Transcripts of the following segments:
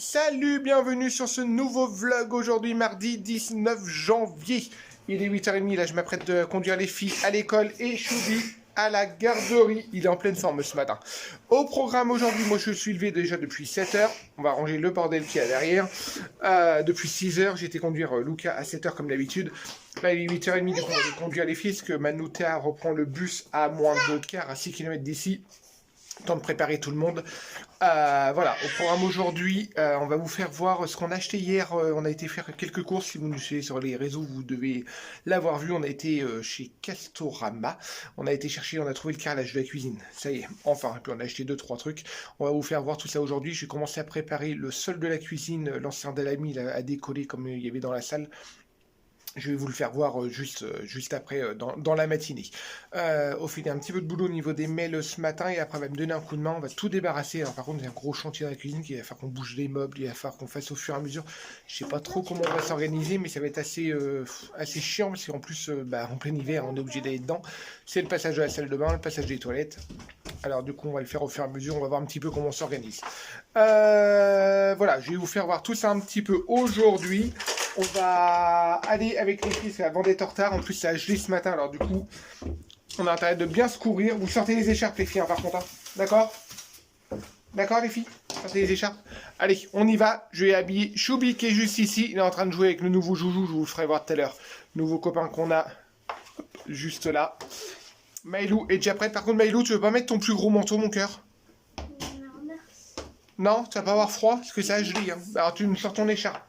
Salut, bienvenue sur ce nouveau vlog. Aujourd'hui, mardi 19 janvier. Il est 8h30, là je m'apprête de conduire les filles à l'école et Choubi à la garderie. Il est en pleine forme ce matin. Au programme aujourd'hui, moi je suis levé déjà depuis 7h. On va ranger le bordel qu'il y a derrière. Depuis 6h, j'ai été conduire Luca à 7h comme d'habitude. Là il est 8h30, du coup on va conduire les filles parce que Manoutea reprend le bus à moins de quart, à 6 km d'ici. Temps de préparer tout le monde. Voilà, au programme aujourd'hui, on va vous faire voir ce qu'on a acheté hier. On a été faire quelques courses. Si vous nous suivez sur les réseaux, vous devez l'avoir vu. On a été chez Castorama. On a été chercher, on a trouvé le carrelage de la cuisine. Ça y est, enfin. Et puis on a acheté 2-3 trucs. On va vous faire voir tout ça aujourd'hui. Je vais commencer à préparer le sol de la cuisine. L'ancien Dalami a décollé comme il y avait dans la salle. Je vais vous le faire voir juste après, dans la matinée. Au fait, il y a un petit peu de boulot au niveau des mails ce matin, et après, on va me donner un coup de main, on va tout débarrasser. Alors, par contre, il y a un gros chantier dans la cuisine, il va falloir qu'on bouge les meubles, il va falloir qu'on fasse au fur et à mesure. Je sais pas trop comment on va s'organiser, mais ça va être assez chiant, parce qu'en plus, en plein hiver, on est obligé d'aller dedans. C'est le passage de la salle de bain, le passage des toilettes. Alors, du coup, on va le faire au fur et à mesure, on va voir un petit peu comment on s'organise. Voilà, je vais vous faire voir tout ça un petit peu aujourd'hui. On va aller avec les filles, c'est la vendette en retard. En plus, ça a gelé ce matin, alors du coup, on a intérêt de bien se couvrir. Vous sortez les écharpes, les filles, hein, par contre. Hein. D'accord? D'accord, les filles? Sortez les écharpes. Allez, on y va. Je vais habiller Choubi qui est juste ici. Il est en train de jouer avec le nouveau joujou. Je vous le ferai voir tout à l'heure. Nouveau copain qu'on a juste là. Maïlou est déjà prête. Par contre, Maïlou, tu veux pas mettre ton plus gros manteau, mon cœur? Non, tu vas pas avoir froid parce que ça a gelé. Hein. Alors, tu me sors ton écharpe.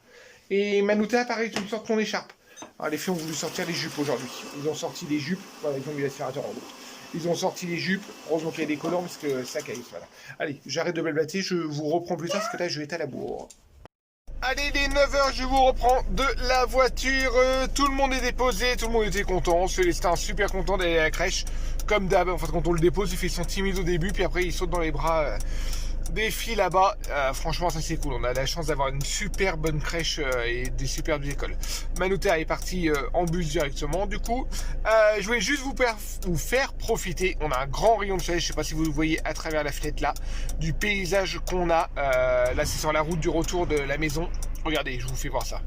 Et Manoutea, pareil, tu me sors ton écharpe. Alors, les filles ont voulu sortir les jupes aujourd'hui. Ils ont sorti les jupes. Voilà, ils ont mis l'aspirateur en haut. Ils ont sorti les jupes. Heureusement qu'il y a des collants parce que ça caille. Voilà. Allez, j'arrête de blablater. Je vous reprends plus tard parce que là, je vais être à la bourre. Allez, les 9h, je vous reprends de la voiture. Tout le monde est déposé. Tout le monde était content. Célestin, super content d'aller à la crèche. Comme d'hab, en fait, quand on le dépose, il fait son timide au début. Puis après, il saute dans les bras. Des filles là-bas, franchement ça c'est cool, on a la chance d'avoir une super bonne crèche et des superbes écoles. Manoutea est parti en bus directement, du coup je voulais juste vous faire profiter, on a un grand rayon de soleil, je sais pas si vous le voyez à travers la fenêtre là, du paysage qu'on a, là c'est sur la route du retour de la maison, regardez je vous fais voir ça.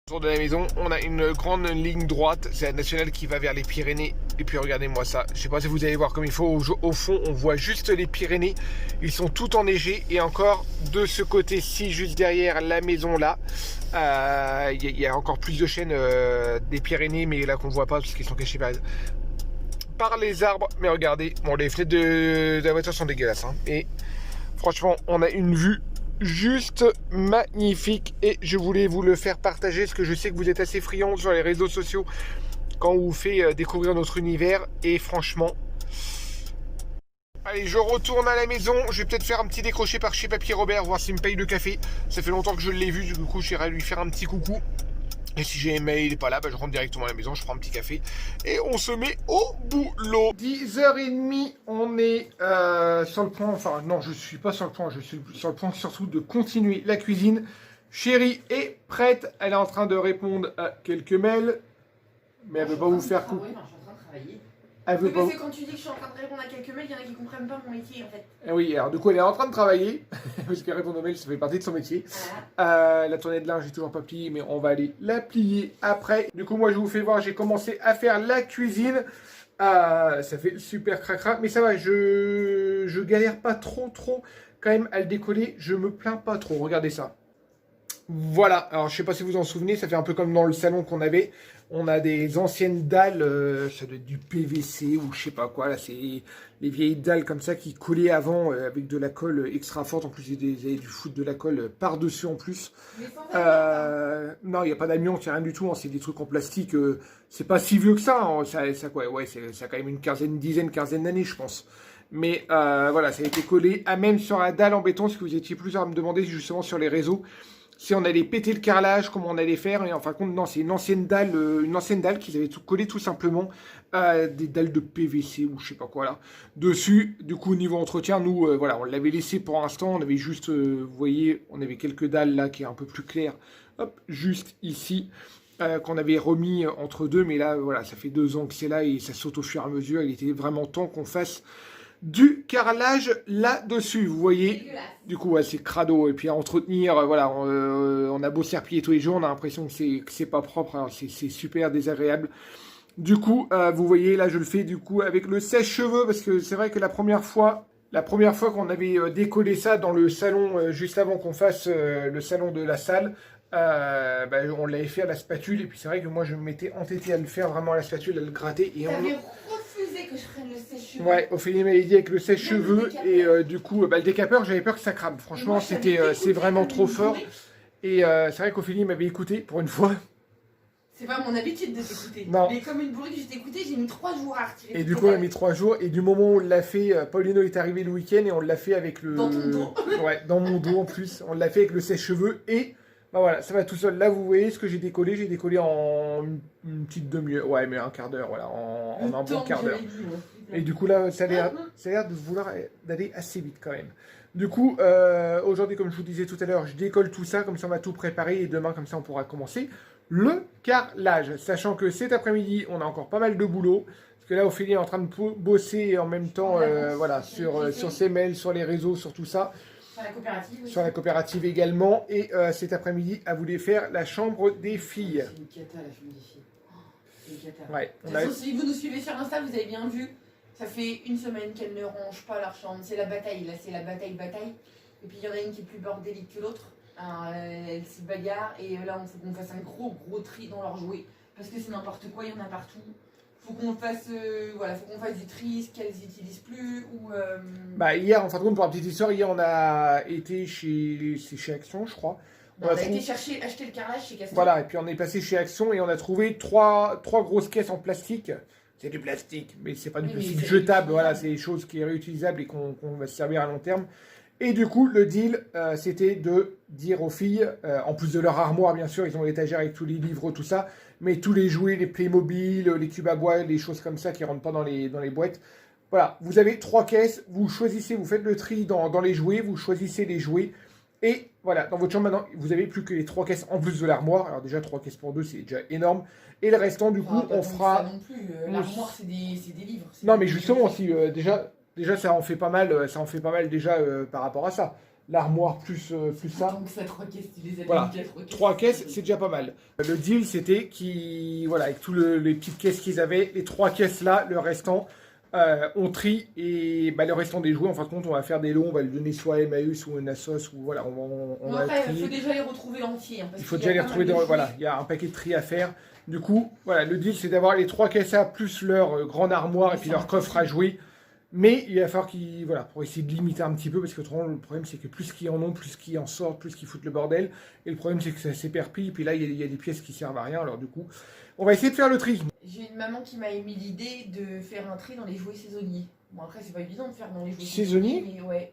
Autour de la maison, on a une grande ligne droite, c'est la nationale qui va vers les Pyrénées. Et puis regardez-moi ça, je sais pas si vous allez voir comme il faut, au fond on voit juste les Pyrénées, ils sont tout enneigés. Et encore de ce côté-ci, juste derrière la maison là, il y a encore plus de chaînes des Pyrénées, mais là qu'on voit pas parce qu'ils sont cachés par les arbres. Mais regardez, bon les fenêtres de la voiture sont dégueulasses, hein. Et franchement on a une vue juste magnifique et je voulais vous le faire partager parce que je sais que vous êtes assez friands sur les réseaux sociaux quand on vous fait découvrir notre univers. Et franchement, allez, je retourne à la maison. Je vais peut-être faire un petit décroché par chez Papy Robert, voir s'il me paye le café. Ça fait longtemps que je l'ai vu, du coup j'irai lui faire un petit coucou. Et si j'ai mail, il n'est pas là, je rentre directement à la maison, je prends un petit café et on se met au boulot. 10h30, on est sur le point, enfin non, je suis pas sur le point, je suis sur le point surtout de continuer la cuisine. Chérie est prête, elle est en train de répondre à quelques mails, mais elle veut pas vous faire coucou. Elle veut oui, pas... parce que quand tu dis que je suis en train de répondre à quelques mails, il y en a qui comprennent pas mon métier en fait. Oui, alors du coup elle est en train de travailler, parce qu'elle répond aux mails, ça fait partie de son métier. Voilà. La tournée de linge, j'ai toujours pas plié, mais on va aller la plier après. Du coup, moi je vous fais voir, j'ai commencé à faire la cuisine. Ça fait super cracra, mais ça va, je galère pas trop quand même à le décoller, je me plains pas trop, regardez ça. Voilà, alors je sais pas si vous en souvenez, ça fait un peu comme dans le salon qu'on avait. On a des anciennes dalles, ça doit être du PVC ou je sais pas quoi, là c'est les vieilles dalles comme ça qui collaient avant avec de la colle extra forte. En plus ils avaient dû foutre de la colle par-dessus en plus. Non, il n'y a pas d'amiante, il n'y a rien du tout, hein, c'est des trucs en plastique, c'est pas si vieux que ça, hein, ça a quand même une quinzaine d'années je pense. Mais voilà, ça a été collé à même sur la dalle en béton, ce que vous étiez plusieurs à me demander justement sur les réseaux. Si on allait péter le carrelage, comment on allait faire. Et en fin de compte, non, c'est une ancienne dalle qu'ils avaient tout collé tout simplement à des dalles de PVC ou je sais pas quoi là. Dessus, du coup, au niveau entretien, nous, voilà, on l'avait laissé pour l'instant. On avait juste, vous voyez, on avait quelques dalles là qui est un peu plus claires. Hop, juste ici. Qu'on avait remis entre deux. Mais là, voilà, ça fait 2 ans que c'est là et ça saute au fur et à mesure. Il était vraiment temps qu'on fasse du carrelage là-dessus, vous voyez. Dégueulasse. Du coup, ouais, c'est crado. Et puis à entretenir, voilà, on a beau serpiller tous les jours, on a l'impression que c'est pas propre. Alors c'est super désagréable. Du coup, vous voyez, là, je le fais du coup avec le sèche-cheveux, parce que c'est vrai que la première fois qu'on avait décollé ça dans le salon, juste avant qu'on fasse le salon de la salle, on l'avait fait à la spatule. Et puis c'est vrai que moi, je m'étais entêté à le faire vraiment à la spatule, à le gratter. Et T'avais refusé que je prenne le sèche-cheveux. Ouais, Ophélie m'avait dit avec le sèche-cheveux. Et du coup, le décapeur, j'avais peur que ça crame. Franchement, c'est vraiment trop fort. Et c'est vrai qu'Ophélie m'avait écouté pour une fois. C'est pas mon habitude de t'écouter. Non. Mais comme une bourrue que je t'écoutais, j'ai mis 3 jours à retirer. Et du coup, on a mis 3 jours. Et du moment où on l'a fait, Paulino est arrivé le week-end et on l'a fait avec le. Dans ton dos. Ouais, dans mon dos en plus. On l'a fait avec le sèche-cheveux. Et bah voilà, ça va tout seul. Là, vous voyez ce que j'ai décollé. J'ai décollé en une petite demi-heure. Ouais, mais un quart d'heure, voilà. En un bon quart d'heure. Et du coup, là, ça a l'air de vouloir d'aller assez vite quand même. Du coup, aujourd'hui, comme je vous disais tout à l'heure, je décolle tout ça. Comme ça, on va tout préparer. Et demain, comme ça, on pourra commencer le carrelage. Sachant que cet après-midi, on a encore pas mal de boulot. Parce que là, Ophélie est en train de bosser en même temps voilà, sur ses mails, sur les réseaux, sur tout ça. Sur la coopérative aussi. Sur la coopérative également. Et cet après-midi, elle voulait faire la chambre des filles. C'est une cata la chambre des filles. Oh, c'est une cata. Ouais, De toute façon, si vous nous suivez sur Insta, vous avez bien vu. Ça fait une semaine qu'elles ne rangent pas leur chambre. C'est la bataille, là, c'est la bataille. Et puis il y en a une qui est plus bordélique que l'autre. Elle s'y bagarre. Et là, il faut qu'on fasse un gros tri dans leurs jouets. Parce que c'est n'importe quoi, il y en a partout. Faut qu'on fasse, faut qu'on fasse du tri, ce qu'elles n'utilisent plus. Ou, Bah, hier, en fin de compte, pour la petite histoire, hier, on a été chez Action, je crois. On a été acheter le carrelage chez Castor. Voilà, et puis on est passé chez Action et on a trouvé trois grosses caisses en plastique. C'est du plastique, mais c'est pas du plastique jetable, voilà, c'est des choses qui sont réutilisables et qu'on va se servir à long terme. Et du coup, le deal, c'était de dire aux filles, en plus de leur armoire, bien sûr, ils ont l'étagère avec tous les livres, tout ça, mais tous les jouets, les Playmobil, les cubes à bois, les choses comme ça qui rentrent pas dans les boîtes. Voilà, vous avez 3 caisses, vous choisissez, vous faites le tri dans les jouets, vous choisissez les jouets. Et voilà, dans votre chambre maintenant, vous n'avez plus que les 3 caisses en plus de l'armoire. Alors déjà, 3 caisses pour 2, c'est déjà énorme. Et le restant, du coup, on fera... non plus, l'armoire, c'est des livres. Non, mais justement, si, déjà, ça en fait pas mal, déjà par rapport à ça. L'armoire plus ça. Donc ça, 3 caisses, tu les as Voilà, mis 3 caisses, c'est déjà pas mal. Le deal, c'était voilà, avec toutes les petites caisses qu'ils avaient, les 3 caisses là, le restant... on trie et le restant des jouets, en fin de compte, on va faire des lots, on va le donner soit à Emmaüs ou à Nassos, ou voilà, on va après, trier. il faut déjà les retrouver entiers. Hein, il faut déjà les retrouver, voilà, il y a un paquet de tri à faire. Du coup, voilà, le deal, c'est d'avoir les 3 caisses à plus leur grande armoire et puis leur coffre à jouer. Mais il va falloir voilà, pour essayer de limiter un petit peu, parce que autrement, le problème, c'est que plus qu'ils en ont, plus qu'ils en sortent, plus qu'ils foutent le bordel. Et le problème, c'est que ça s'éperpille, puis là, il y a des pièces qui servent à rien, alors du coup, on va essayer de faire le tri. J'ai une maman qui m'a émis l'idée de faire un tri dans les jouets saisonniers. Bon, après, c'est pas évident de faire dans les jouets saisonniers. Mais ouais,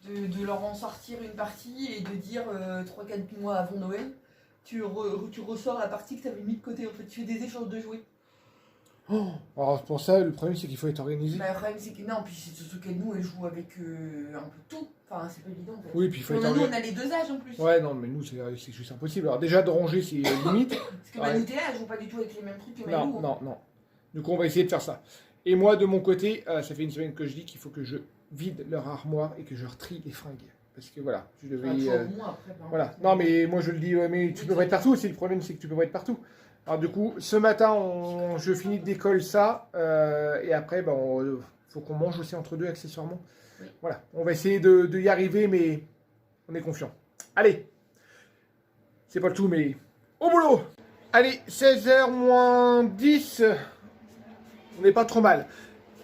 de leur en sortir une partie et de dire 3-4 mois avant Noël, tu ressors la partie que tu avais mis de côté. En fait, tu fais des échanges de jouets. Oh, alors pour ça, le problème, c'est qu'il faut être organisé. Bah, le problème, c'est que non, puis c'est surtout qu'elle nous, elle joue avec un peu tout. Enfin, c'est pas évident. En fait. Oui, puis il faut être organisé. Nous, on a les 2 âges en plus. Ouais, non, mais nous, c'est juste impossible. Alors, déjà, de ranger, c'est limite. Parce que Manu Théa, elle joue pas du tout avec les mêmes trucs que Manu. Non. Du coup, on va essayer de faire ça. Et moi, de mon côté, ça fait une semaine que je dis qu'il faut que je vide leur armoire et que je retrie les fringues. Parce que voilà, je devais. Voilà. Non, mais moi, je le dis, mais tu peux pas être partout aussi. Le problème, c'est que tu peux pas être partout. Alors, du coup, ce matin, je finis de décoller ça. Et après, faut qu'on mange aussi entre deux, accessoirement. Oui. Voilà. On va essayer de y arriver, mais on est confiant. Allez. C'est pas le tout, mais au boulot. Allez, 16h moins 10. On n'est pas trop mal.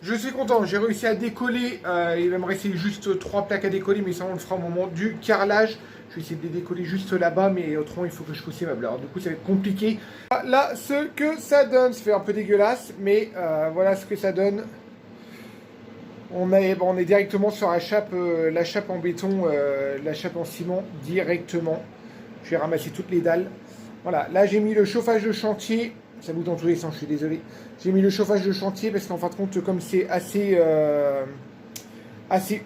Je suis content, j'ai réussi à décoller. Il va me rester juste 3 plaques à décoller, mais ça on le fera au moment du carrelage. Je vais essayer de les décoller juste là-bas, mais autrement il faut que je pousse les meubles. Alors du coup ça va être compliqué. Là, ce que ça donne, ça fait un peu dégueulasse, mais voilà ce que ça donne. On est directement sur la chape en béton, la chape en ciment directement. Je vais ramasser toutes les dalles. Voilà, là j'ai mis le chauffage de chantier. Ça bout dans tous les sens, je suis désolé. J'ai mis le chauffage de chantier parce qu'en fin de compte, comme c'est assez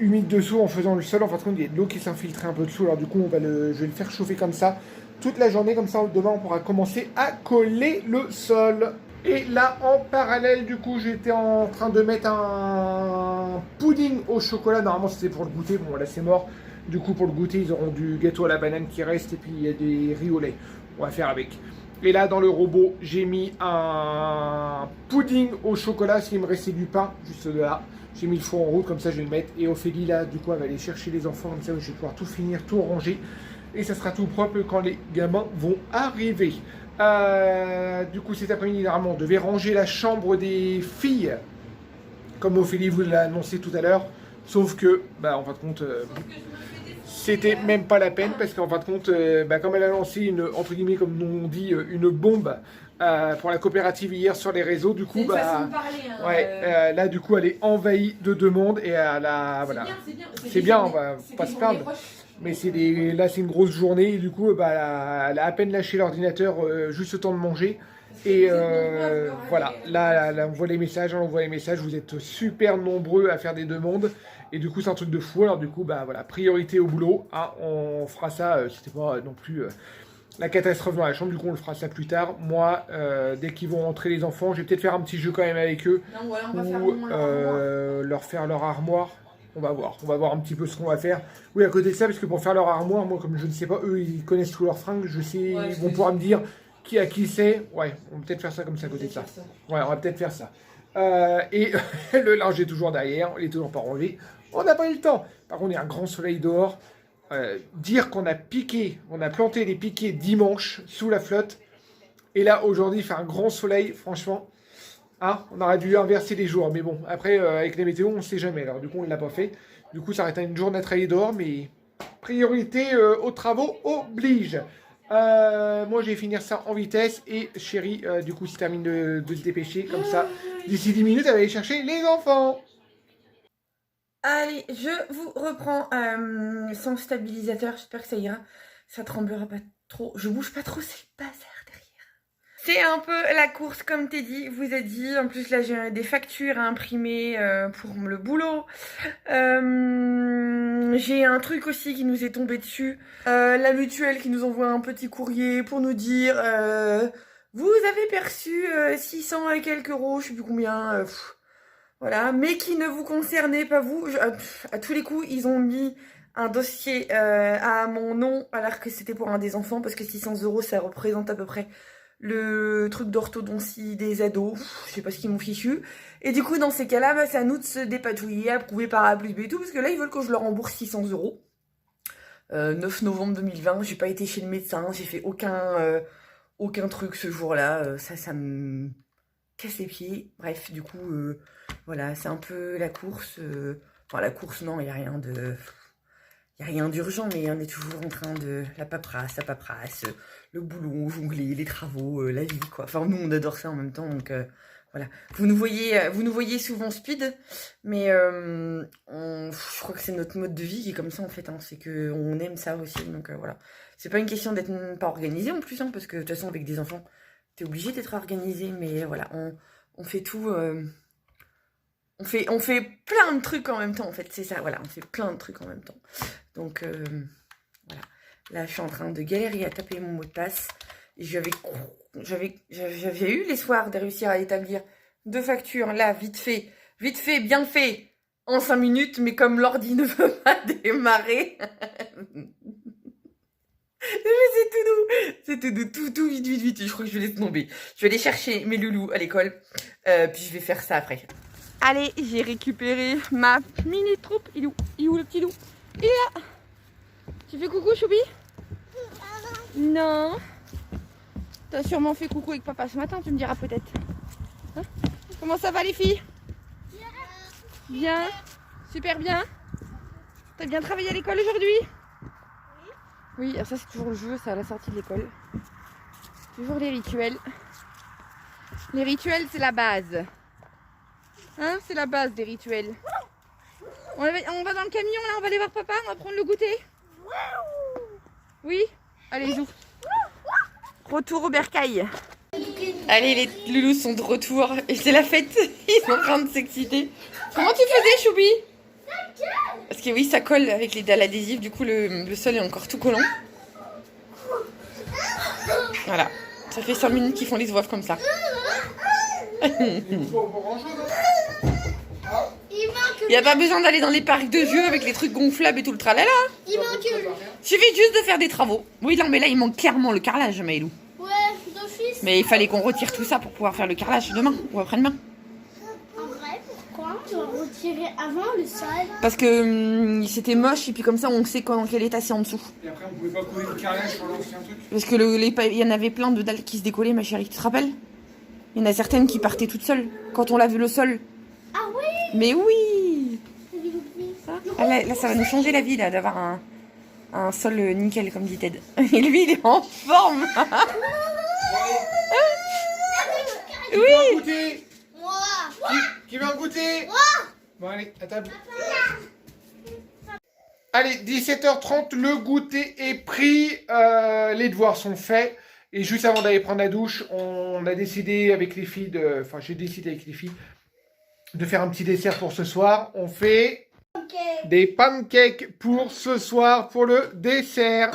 humide dessous en faisant le sol, en fin de compte, il y a de l'eau qui s'infiltrait un peu dessous. Alors du coup, je vais le faire chauffer comme ça toute la journée, comme ça demain on pourra commencer à coller le sol. Et là en parallèle du coup j'étais en train de mettre un pudding au chocolat, normalement c'était pour le goûter, bon là c'est mort. Du coup pour le goûter ils auront du gâteau à la banane qui reste et puis il y a des riz au lait, on va faire avec. Et là dans le robot j'ai mis un pudding au chocolat, s'il me restait du pain juste là. J'ai mis le four en route, comme ça je vais le mettre. Et Ophélie là du coup elle va aller chercher les enfants, comme ça je vais pouvoir tout finir, tout ranger. Et ça sera tout propre quand les gamins vont arriver. Du coup cet après-midi normalement on devait ranger la chambre des filles, comme Ophélie vous l'a annoncé tout à l'heure. Sauf que, en fin de compte, c'était même pas la peine parce qu'en fin de compte, comme elle a lancé une, entre guillemets, comme on dit, une bombe pour la coopérative hier sur les réseaux, du coup, là, du coup, elle est envahie de demandes et elle a, voilà. C'est bien, on va pas se plaindre. Mais là, c'est une grosse journée et du coup, elle a à peine lâché l'ordinateur, juste le temps de manger. Et voilà, là, on voit les messages, vous êtes super nombreux à faire des demandes. Et du coup, c'est un truc de fou. Alors du coup, voilà, priorité au boulot. Hein, on fera ça, c'était pas non plus la catastrophe dans la chambre. Du coup, on le fera ça plus tard. Moi, dès qu'ils vont rentrer les enfants, je vais peut-être faire un petit jeu quand même avec eux. Non, voilà, on va faire leur faire leur armoire. On va voir un petit peu ce qu'on va faire. Oui, à côté de ça, parce que pour faire leur armoire, moi, comme je ne sais pas, eux, ils connaissent tous leurs fringues. Je sais, ils vont pouvoir me dire qui à qui c'est. Ouais, on va peut-être faire ça comme ça à côté de ça. Ouais, on va peut-être faire ça. Et le linge est toujours derrière, il est toujours pas rangé. On n'a pas eu le temps. Par contre, il y a un grand soleil dehors. Dire qu'on a planté les piquets dimanche sous la flotte. Et là, aujourd'hui, il fait un grand soleil, franchement. Hein, on aurait dû inverser les jours. Mais bon, après, avec les météos, on ne sait jamais. Alors, du coup, on ne l'a pas fait. Du coup, ça aurait été une journée à travailler dehors. Mais priorité aux travaux oblige. Moi, je vais finir ça en vitesse. Et chérie, du coup, se termine de se dépêcher. Comme ça, d'ici 10 minutes, elle va aller chercher les enfants. Allez, je vous reprends sans stabilisateur. J'espère que ça ira. Ça tremblera pas trop. Je bouge pas trop, c'est le bazar derrière. C'est un peu la course, comme Teddy vous a dit. En plus, là, j'ai des factures à imprimer pour le boulot. J'ai un truc aussi qui nous est tombé dessus. La mutuelle qui nous envoie un petit courrier pour nous dire vous avez perçu 600 et quelques euros, je sais plus combien. Voilà, mais qui ne vous concernait pas vous. À tous les coups, ils ont mis un dossier à mon nom, alors que c'était pour un des enfants, parce que 600 euros, ça représente à peu près le truc d'orthodontie des ados. Je sais pas ce qu'ils m'ont fichu. Et du coup, dans ces cas-là, c'est à nous de se dépatouiller, approuver par A plus B et tout, parce que là, ils veulent que je leur rembourse 600 euros. 9 novembre 2020, j'ai pas été chez le médecin, j'ai fait aucun truc ce jour-là. Ça me casse les pieds. Bref, du coup... voilà, c'est un peu la course. Enfin, la course, non, il n'y a rien de... Il n'y a rien d'urgent, mais on est toujours en train de... La paperasse, le boulot, jongler, les travaux, la vie, quoi. Enfin, nous, on adore ça en même temps, donc voilà. Vous nous voyez souvent speed, mais je crois que c'est notre mode de vie qui est comme ça, en fait. Hein, c'est qu'on aime ça aussi, donc voilà. C'est pas une question d'être pas organisé, en plus, hein, parce que de toute façon, avec des enfants, t'es obligé d'être organisé, mais voilà, on fait tout... On fait plein de trucs en même temps, en fait, c'est ça, voilà, on fait plein de trucs en même temps. Donc, voilà. Là, je suis en train de galérer à taper mon mot de passe. Et j'avais eu l'espoir de réussir à établir 2 factures, là, vite fait, bien fait, en 5 minutes, mais comme l'ordi ne veut pas démarrer... C'est tout doux, tout vite, je crois que je vais laisser tomber. Je vais aller chercher mes loulous à l'école, puis je vais faire ça après. Allez, j'ai récupéré ma mini troupe. Il est où le petit loup? Il est là. Tu fais coucou, Choubi? Non. T'as sûrement fait coucou avec papa ce matin, tu me diras peut-être. Hein? Comment ça va les filles? Bien. Super bien. T'as bien travaillé à l'école aujourd'hui? Oui, alors ça c'est toujours le jeu, c'est à la sortie de l'école. Toujours les rituels. Les rituels, c'est la base. Hein, c'est la base des rituels. On va dans le camion là, on va aller voir papa, on va prendre le goûter. Oui? Allez, zou. Retour au bercail. Allez, les loulous sont de retour et c'est la fête. Ils sont en train de s'exciter. Comment tu faisais, Choubi? Parce que oui, ça colle avec les dalles adhésives, du coup le sol est encore tout collant. Voilà. Ça fait 5 minutes qu'ils font les voix comme ça. Il n'y a pas besoin d'aller dans les parcs de jeux avec les trucs gonflables et tout le tralala. Il manque. Suffit juste de faire des travaux. Oui, non, mais là, il manque clairement le carrelage, Maëlou. Ouais, d'office. Mais il fallait qu'on retire tout ça pour pouvoir faire le carrelage demain ou après-demain. En vrai, pourquoi on doit retirer avant le sol? Parce que c'était moche et puis comme ça, on sait dans quel état c'est en dessous. Et après, on pouvait pas coller le carrelage sur l'ancien truc. Parce que il y en avait plein de dalles qui se décollaient, ma chérie, tu te rappelles? Il y en a certaines qui partaient toutes seules quand on lave le sol. Ah oui. Mais oui. Ah, là, ça va nous changer la vie, là, d'avoir un sol nickel, comme dit Ted. Et lui, il est en forme. Qui veut en Oui. goûter? Moi. Qui veut en goûter? Bon, allez, à table. Allez, 17h30, le goûter est pris. Les devoirs sont faits. Et juste avant d'aller prendre la douche, on a décidé avec les filles Enfin, j'ai décidé avec les filles de faire un petit dessert pour ce soir. On fait des pancakes pour ce soir, pour le dessert.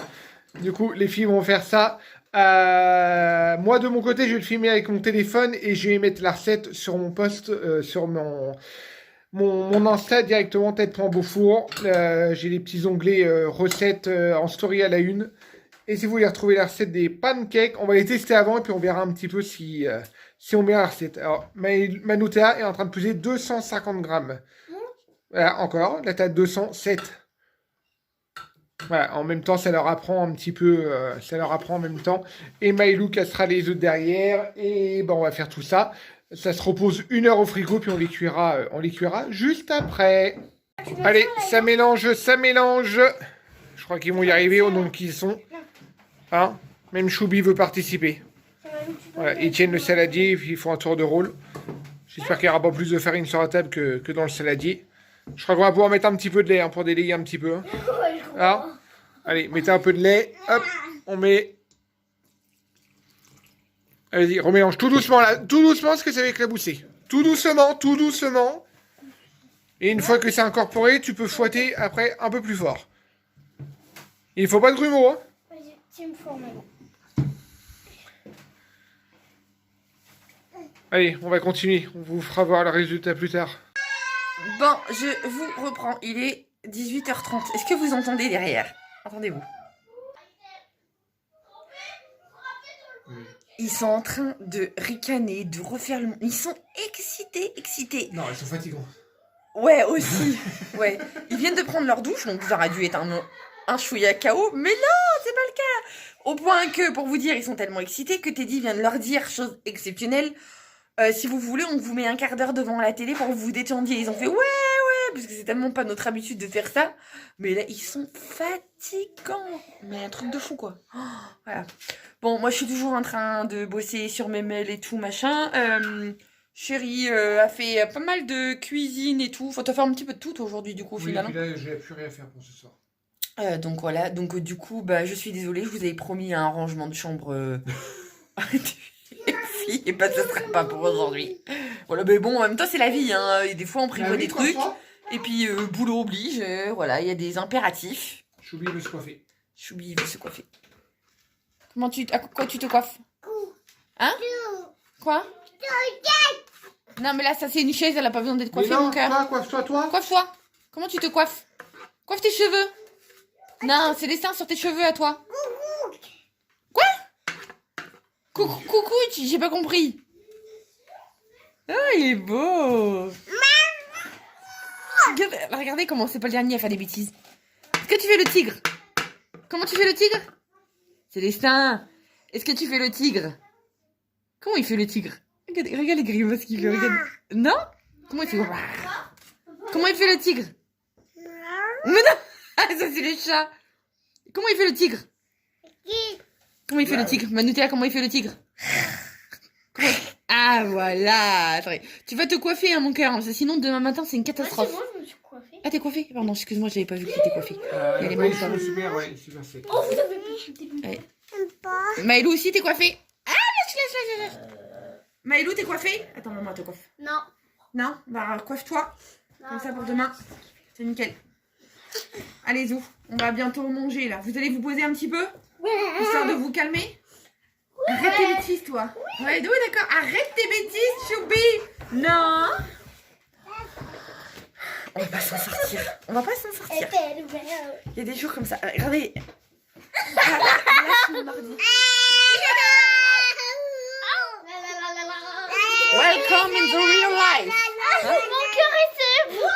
Du coup, les filles vont faire ça. Moi, de mon côté, je vais le filmer avec mon téléphone et je vais mettre la recette sur mon post, sur mon Insta directement, tête en beau four. J'ai les petits onglets recettes en story à la une. Et si vous voulez retrouver la recette des pancakes, on va les tester avant et puis on verra un petit peu si on met la recette. Alors, Manoutea est en train de peser 250 grammes. Voilà, encore, là t'as 207. Voilà, en même temps, ça leur apprend un petit peu, ça leur apprend en même temps. Et Maëlou cassera les œufs derrière. Et bon, on va faire tout ça. Ça se repose 1 heure au frigo, puis on les cuira juste après. Allez, ça mélange, ça mélange. Je crois qu'ils vont y arriver au nombre qu'ils sont. Hein? Même Choubi veut participer. Voilà, ils tiennent le saladier, puis ils font un tour de rôle. J'espère qu'il n'y aura pas plus de farine sur la table que dans le saladier. Je crois qu'on va pouvoir mettre un petit peu de lait hein, pour délayer un petit peu. Hein. Alors, allez, mettez un peu de lait. Hop, on met. Allez-y, remélange tout doucement là. Tout doucement, parce que ça va éclabousser. Tout doucement, tout doucement. Et une fois que c'est incorporé, tu peux fouetter après un peu plus fort. Il ne faut pas de grumeaux. Hein. Tu me formes. Allez, on va continuer. On vous fera voir le résultat plus tard. Bon, je vous reprends. Il est 18h30. Est-ce que vous entendez derrière? Entendez-vous? Ils sont en train de ricaner, de refaire le... Ils sont excités. Non, ils sont fatigants. Ouais, aussi. Ouais. Ils viennent de prendre leur douche, donc ça aurait dû être un chouïa KO. Mais non, c'est pas le cas. Au point que, pour vous dire, ils sont tellement excités que Teddy vient de leur dire, chose exceptionnelle, si vous voulez, on vous met un quart d'heure devant la télé pour que vous vous détendiez. Ils ont fait ouais, parce que c'est tellement pas notre habitude de faire ça. Mais là, ils sont fatigants. Mais un truc de fou, quoi. Oh, voilà. Bon, moi, je suis toujours en train de bosser sur mes mails et tout, machin. Chérie a fait pas mal de cuisine et tout. Faut te faire un petit peu de tout aujourd'hui, du coup, Oui, finalement. puis là, j'ai plus rien à faire pour ce soir. Donc voilà, donc du coup, bah, je suis désolée, je vous avais promis un rangement de chambre filles, et bah, ça sera pas pour aujourd'hui. Voilà, mais bon, en même temps, c'est la vie, hein. Et des fois, on prévoit des trucs, et puis boulot oblige, voilà, il y a des impératifs. Choubi veut se coiffer. Choubi veut se coiffer. À quoi tu te coiffes? Hein? Quoi? Non, mais là, ça, c'est une chaise, elle a pas besoin d'être coiffée, mon cœur. Coiffe-toi, toi. Coiffe-toi. Comment tu te coiffes? Coiffe tes cheveux. Non, c'est des seins sur tes cheveux à toi. Quoi? Coucou, j'ai pas compris. Oh, il est beau. Regardez comment c'est pas le dernier à faire des bêtises. Est-ce que tu fais le tigre? Comment tu fais le tigre? C'est les seins. Est-ce que tu fais le tigre? Comment il fait le tigre? Regarde les grimaces qu'il fait. Regarde. Non? Comment il fait? Comment il fait le tigre? Mais non! Ah, ça c'est les chats. Comment il fait le tigre? Comment il fait le tigre? Manoutea, comment il fait le tigre? Ah voilà. Attendez. Tu vas te coiffer, hein, mon cœur. Hein, sinon demain matin c'est une catastrophe. C'est bon, je me suis coiffée. Ah, t'es coiffée? Pardon, excuse-moi, j'avais pas vu que t'étais coiffée. Ouais, c'est super, ouais, super fait. Oh, vous avez pas. Ouais. Maëlou aussi, t'es coiffée? Ah, lâche. Maëlou, t'es coiffée? Attends, maman te coiffe. Non. Non? Bah, coiffe-toi. Comme ça pour demain. C'est nickel. Allez, Zou, on va bientôt manger là. Vous allez vous poser un petit peu? Histoire de vous calmer? Arrête tes bêtises, toi. Ouais, oui, d'accord. Arrête tes bêtises, Choubi. Non. On va pas s'en sortir. On va pas s'en sortir. Il y a des jours comme ça. Regardez. Ah, là, c'est mon ordi. Welcome in the real life. Hein? Mon cœur est brûlé.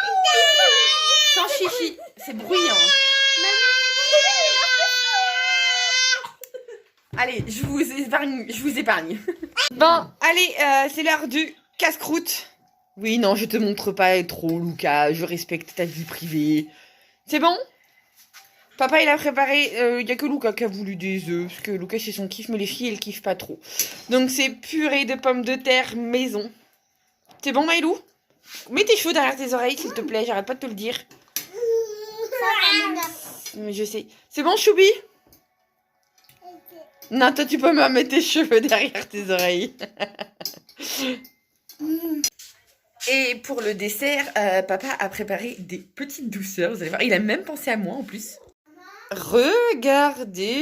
Sans chichi. C'est bruyant. Allez, je vous épargne. Bon, allez, c'est l'heure du casse-croûte. Oui, non, je te montre pas trop, Lucas. Je respecte ta vie privée. C'est bon? Papa, il a préparé... Il n'y a que Lucas qui a voulu des œufs. Parce que Lucas, c'est son kiff, mais les filles, elles kiffent pas trop. Donc, c'est purée de pommes de terre maison. C'est bon, Maïlou? Mets tes cheveux derrière tes oreilles, s'il te plaît. J'arrête pas de te le dire. Mais je sais. C'est bon, Choubi? Non, toi, tu peux me mettre tes cheveux derrière tes oreilles. Et pour le dessert, papa a préparé des petites douceurs. Vous allez voir, il a même pensé à moi en plus. Regardez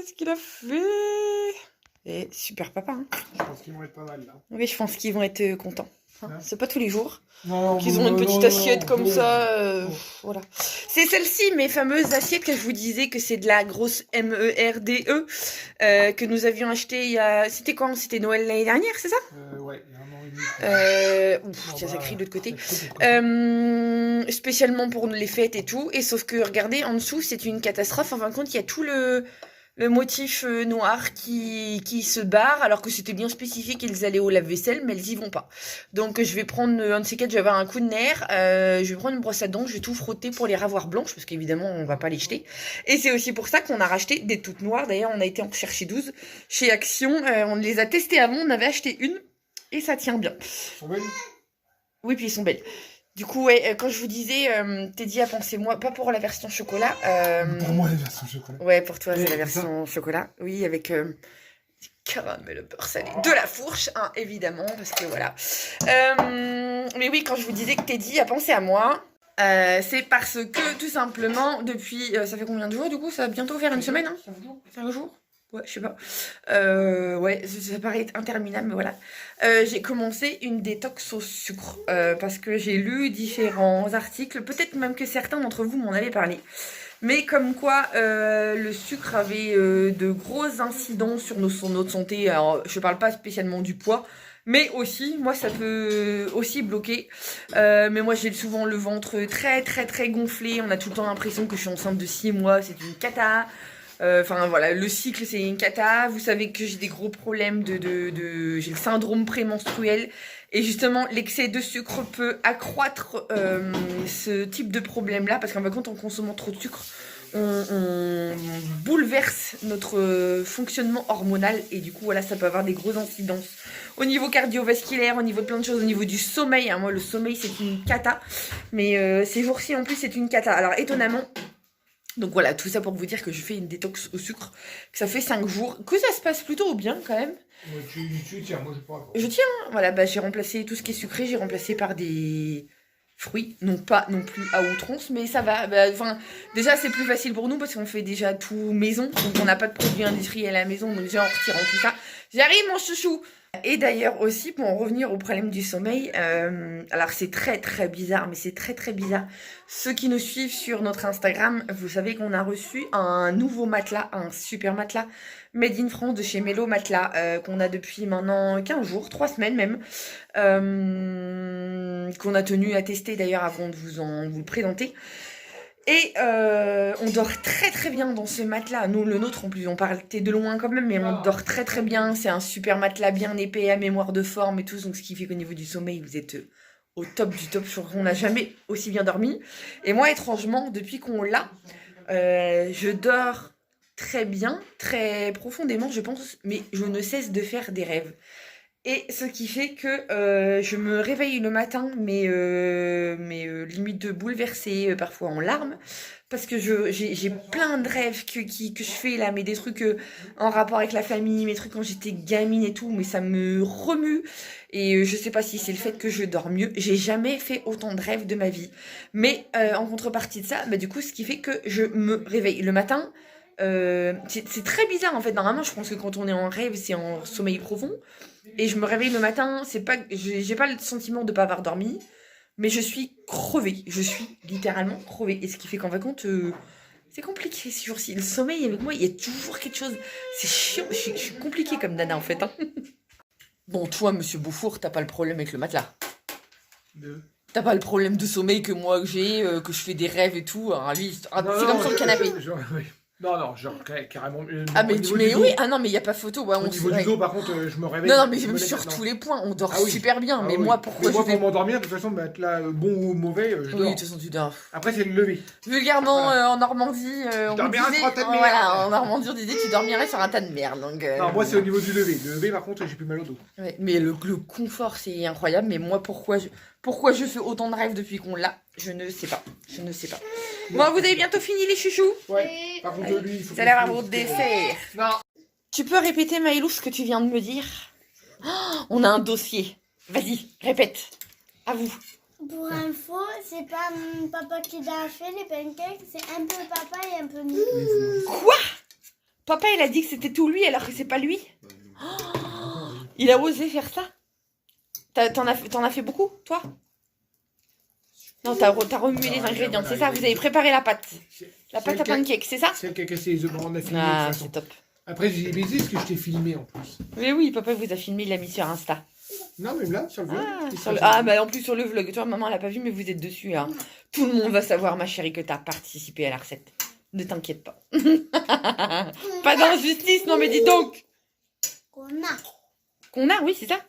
ce qu'il a fait. Et super papa. Hein. Je pense qu'ils vont être pas mal là. Oui, je pense qu'ils vont être contents. Hein, Ouais. c'est pas tous les jours Non, qu'ils ont une petite assiette comme ça. Voilà. C'est celle-ci, mes fameuses assiettes que je vous disais que c'est de la grosse MERDE que nous avions acheté il y a... C'était quand? C'était Noël l'année dernière, c'est ça? Ouais, il y a un an et demi. Tiens, ça crie de l'autre côté. Côté. Spécialement pour les fêtes et tout. Et sauf que, regardez, en dessous, c'est une catastrophe. En fin de compte, il y a tout le motif noir qui se barre, alors que c'était bien spécifié qu'ils allaient au lave-vaisselle, mais elles y vont pas. Donc, je vais prendre un de ces quatre, je vais avoir un coup de nerf. Je vais prendre une brosse à dents, je vais tout frotter pour les ravoir blanches, parce qu'évidemment, on va pas les jeter. Et c'est aussi pour ça qu'on a racheté des toutes noires. D'ailleurs, on a été en chercher 12 chez Action. On les a testées avant, on avait acheté une. Et ça tient bien. Ils sont belles. Oui, puis ils sont belles. Du coup, ouais, quand je vous disais, Teddy a pensé moi, pas pour la version chocolat. Pour moi, les versions chocolat. Ouais, pour toi, c'est Oui, la c'est version chocolat. Oui, avec du caramel beurre salé. De la fourche, hein, évidemment, parce que voilà. Mais oui, quand je vous disais que Teddy a pensé à moi, c'est parce que, tout simplement, depuis... ça fait combien de jours, du coup? Ça va bientôt faire une semaine, hein? 5 jours? Ouais, je sais pas. Ouais, ça paraît interminable, mais voilà. J'ai commencé une détox au sucre parce que j'ai lu différents articles, peut-être même que certains d'entre vous m'en avaient parlé. Mais comme quoi le sucre avait de gros incidents sur notre santé. Alors, je parle pas spécialement du poids, mais aussi, moi, ça peut aussi bloquer. Mais moi, j'ai souvent le ventre très, très, très gonflé. On a tout le temps l'impression que je suis enceinte de 6 mois. C'est une cata. Enfin voilà, le cycle c'est une cata. Vous savez que j'ai des gros problèmes j'ai le syndrome prémenstruel. Et justement, l'excès de sucre peut accroître ce type de problème-là. Parce qu'en fin de compte, en consommant trop de sucre, on bouleverse notre fonctionnement hormonal. Et du coup, voilà, ça peut avoir des grosses incidences au niveau cardiovasculaire, au niveau de plein de choses, au niveau du sommeil. Hein. Moi, le sommeil, c'est une cata. Mais ces jours-ci, en plus, c'est une cata. Alors, étonnamment... Donc voilà, tout ça pour vous dire que je fais une détox au sucre, que ça fait 5 jours, que ça se passe plutôt bien quand même. Ouais, tu tiens, moi je sais pas. Je tiens, hein. Voilà, bah, j'ai remplacé tout ce qui est sucré, j'ai remplacé par des fruits, non pas non plus à outrance, mais ça va. Bah, déjà c'est plus facile pour nous parce qu'on fait déjà tout maison, donc on n'a pas de produits industriels à la maison, donc déjà en retirant tout ça, j'arrive mon chouchou. Et d'ailleurs aussi, pour en revenir au problème du sommeil, alors c'est très très bizarre, mais c'est très très bizarre. Ceux qui nous suivent sur notre Instagram, vous savez qu'on a reçu un nouveau matelas, un super matelas Made in France de chez Mello Matelas, qu'on a depuis maintenant 15 jours, 3 semaines même, qu'on a tenu à tester d'ailleurs avant de vous le présenter. Et on dort très très bien dans ce matelas. Nous, le nôtre, en plus, on partait de loin quand même, mais on dort très très bien. C'est un super matelas bien épais, à mémoire de forme et tout. Donc, ce qui fait qu'au niveau du sommeil, vous êtes au top du top. Je crois qu'on n'a jamais aussi bien dormi. Et moi, étrangement, depuis qu'on l'a, je dors très bien, très profondément, je pense. Mais je ne cesse de faire des rêves. Et ce qui fait que je me réveille le matin, mais limite bouleversée, parfois en larmes, parce que j'ai plein de rêves que je fais là, mais des trucs en rapport avec la famille, mes trucs quand j'étais gamine et tout, mais ça me remue. Et je sais pas si c'est le fait que je dors mieux. J'ai jamais fait autant de rêves de ma vie. Mais en contrepartie de ça, bah, du coup, ce qui fait que je me réveille le matin, C'est très bizarre en fait. Normalement, je pense que quand on est en rêve, c'est en sommeil profond. Et je me réveille le matin, c'est pas, j'ai pas le sentiment de pas avoir dormi, mais je suis crevée. Je suis littéralement crevée. Et ce qui fait qu'en fin de compte, c'est compliqué ces jours-ci. Le sommeil avec moi, il y a toujours quelque chose. C'est chiant. Je suis compliquée comme nana en fait. Hein. Bon, toi, monsieur Beaufour, t'as pas le problème avec le matelas. T'as pas le problème de sommeil que moi j'ai, que je fais des rêves et tout. Alors, lui, c'est comme sur le canapé. Oui. Non, genre carrément. Ah, mais oui, ah non, mais il n'y a pas photo. Ouais, au niveau du dos, par contre, je me réveille. Non, mais sur tous les points, on dort super bien. Mais moi, pourquoi moi, pour m'endormir, de toute façon, là, bon ou mauvais, je dors. Oui, de toute façon, tu dors. Après, c'est le lever. Vulgairement, en Normandie, on dormirais sur un tas de merde. Voilà, en Normandie, on disait tu dormirais sur un tas de merde. Donc, non, moi, c'est au niveau du lever. Le lever, par contre, j'ai plus mal au dos. Ouais, mais le confort, c'est incroyable. Mais moi, pourquoi je fais autant de rêves depuis qu'on l'a? Je ne sais pas. Bon, vous avez bientôt fini les chouchous? Ouais. Par contre, lui, il faut. Vous allez avoir votre dessert. Non. Tu peux répéter, Maëlou, ce que tu viens de me dire? Oh, on a un dossier. Vas-y, répète. À vous. Pour info, c'est pas papa qui a fait les pancakes, c'est un peu papa et un peu nous. Quoi? Papa, il a dit que c'était tout lui alors que c'est pas lui? Oh, il a osé faire ça? T'en as fait beaucoup, toi? Non, t'as remué les ingrédients, c'est ça? Vous avez préparé la pâte. La pâte à pancake, c'est ça? C'est elle qui a cassé les œufs, on a filmé Ah, de toute façon. c'est top. Après, j'ai baisé parce que je t'ai filmé en plus. Mais oui, papa vous a filmé, il l'a mis sur Insta. Non, même là, sur le vlog. Bah en plus sur le vlog. Toi, maman, elle a pas vu, mais vous êtes dessus. Hein. Tout le monde va savoir, ma chérie, que t'as participé à la recette. Ne t'inquiète pas. Pas d'injustice, non mais dis donc. Qu'on a, oui, c'est ça.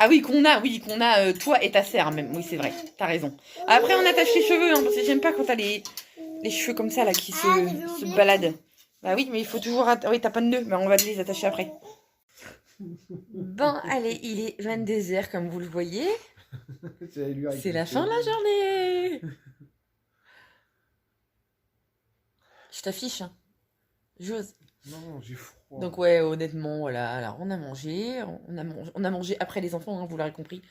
Ah oui, qu'on a, toi et ta sœur même. Oui, c'est vrai, t'as raison. Après, on attache les cheveux, hein, parce que j'aime pas quand t'as les cheveux comme ça, là, qui se baladent. Bah oui, mais il faut toujours... Oui, t'as pas de nœud, mais on va les attacher après. Bon, allez, il est 22h, comme vous le voyez. C'est la fin de la journée. Je t'affiche, hein. J'ose. Non, j'ai froid. Donc ouais, honnêtement, voilà. Alors, on a mangé après les enfants, hein, vous l'aurez compris.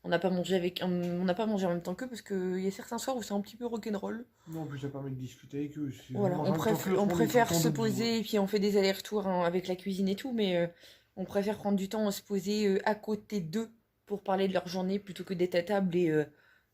On n'a pas mangé en même temps qu'eux parce qu'il y a certains soirs où c'est un petit peu rock'n'roll. Non, en plus ça permet de discuter avec eux. Voilà, on préfère se poser et puis on fait des allers-retours hein, avec la cuisine et tout, mais on préfère prendre du temps à se poser à côté d'eux pour parler de leur journée plutôt que d'être à table et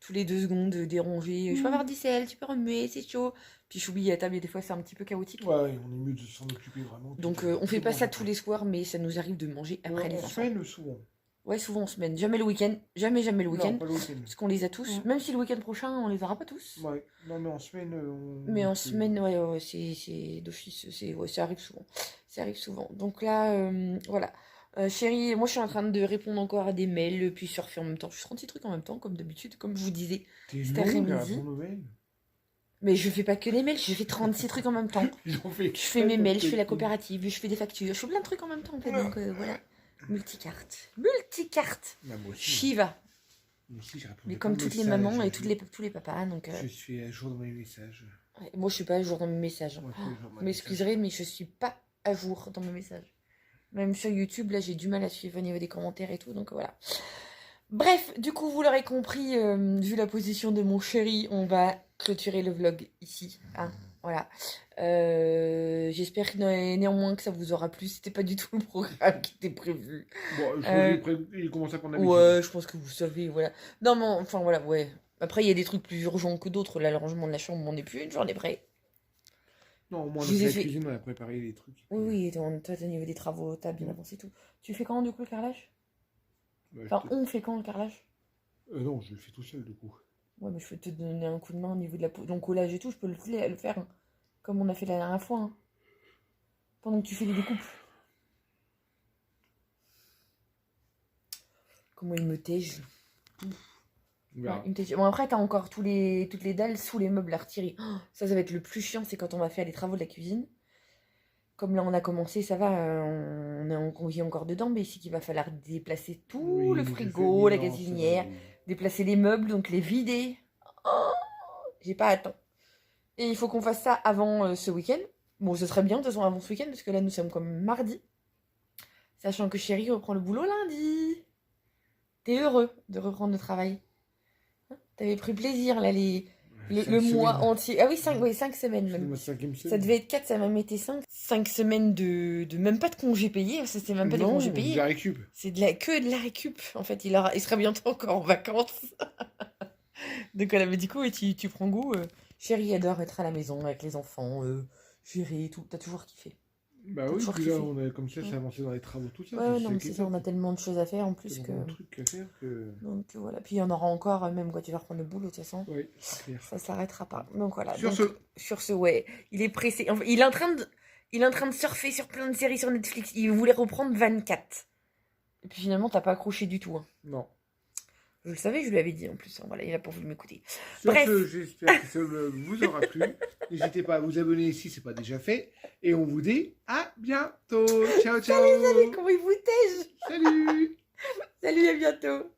tous les 2 secondes déranger. Je peux avoir du sel, tu peux remuer, c'est chaud. Puis j'oublie à table et des fois c'est un petit peu chaotique. Ouais, on est mieux de s'en occuper vraiment. Donc on fait pas ça tous les soirs, mais ça nous arrive de manger après les enfants. En semaine, souvent. Ouais, souvent en semaine. Jamais le week-end. Jamais le week-end. Non, pas le week-end. Parce qu'on les a tous. Même si le week-end prochain, on les aura pas tous. Ouais. Non, mais en semaine, Mais en semaine, ouais, c'est d'office. Ouais, ça arrive souvent. Ça arrive souvent. Donc là, voilà. Chérie, moi je suis en train de répondre encore à des mails, puis surfer en même temps. Je fais 36 trucs en même temps, comme d'habitude, comme je vous disais. Cet après-midi. Mais je fais pas que les mails, je fais 36 trucs en même temps. Je fais mes mails, je fais la coopérative, je fais des factures, je fais plein de trucs en même temps en fait. Donc voilà. Multicarte. Bah, Shiva. Mais comme toutes les mamans et tous les papas. Donc, je suis à jour dans mes messages. Ouais, moi je suis pas à jour dans mes messages. Vous m'excuserez, mais je suis pas à jour dans mes messages. Même sur YouTube, là j'ai du mal à suivre au niveau des commentaires et tout. Donc voilà. Bref, du coup, vous l'aurez compris, vu la position de mon chéri, on va clôturer le vlog ici. Hein, voilà. J'espère néanmoins que ça vous aura plu. C'était pas du tout le programme qui était prévu. Bon, il commence à prendre la ouais, je pense que vous savez, voilà. Non, mais enfin, voilà, ouais. Après, il y a des trucs plus urgents que d'autres. Là, le rangement de la chambre, on n'est plus une journée près. Non, au moins, la cuisine, on a préparé les trucs. Oui, toi, au niveau des travaux, t'as bien avancé tout. Tu fais quand, du coup, le carrelage? Enfin, on fait quand, le carrelage? Non, je le fais tout seul, du coup. Ouais, mais je peux te donner un coup de main au niveau de la peau. Donc, collage et tout, je peux le faire. Hein. Comme on a fait la dernière fois. Hein. Pendant que tu fais les découpes. Comment il me tège. Ouais, bon, après, t'as encore toutes les dalles sous les meubles à retirer. Oh, ça va être le plus chiant, c'est quand on va faire les travaux de la cuisine. Comme là, on a commencé, ça va, on vit encore dedans, mais ici, qu'il va falloir déplacer tout le frigo, la gazinière, déplacer les meubles, donc les vider. Oh, j'ai pas hâte. Et il faut qu'on fasse ça avant ce week-end. Bon, ce serait bien, de toute façon, avant ce week-end, parce que là, nous sommes comme mardi. Sachant que chérie reprend le boulot lundi. T'es heureux de reprendre le travail? Hein, t'avais pris plaisir, là, les Le 5 mois semaines. entier. Ah oui, 5 semaines C'est même. ma 5e semaine. Ça devait être 4, ça m'a été 5. 5 semaines de même pas de congés payés, c'était même pas des Non, congés de payés. la récup. C'est que de la récup. En fait, il sera bientôt encore en vacances. Donc voilà, mais du coup, et tu prends goût. Chérie adore être à la maison avec les enfants, gérer et tout. T'as toujours kiffé. Bah T'as oui, toujours puis là, kiffé. on a comme ça, c'est avancé dans les travaux, tout ça. Ouais, puis non, mais qui c'est est ça, on a top. tellement de choses à faire en plus que. Tellement de trucs à faire que... Donc voilà, puis il y en aura encore, même quand tu vas reprendre le boulot, de toute façon. Oui, c'est clair. Ça s'arrêtera pas. Donc voilà. Sur Donc, sur ce, ouais. Il est pressé. Enfin, il est en train de surfer sur plein de séries sur Netflix. Il voulait reprendre 24. Et puis finalement, t'as pas accroché du tout. Hein. Non. Je le savais, je lui avais dit en plus. Hein. Voilà, il a pas voulu m'écouter. Sur Bref. ce, j'espère que ça vous aura plu. N'hésitez pas à vous abonner si ce n'est pas déjà fait. Et on vous dit à bientôt. Ciao, ciao. Salut, comment il vous tège. Salut. Salut, à bientôt.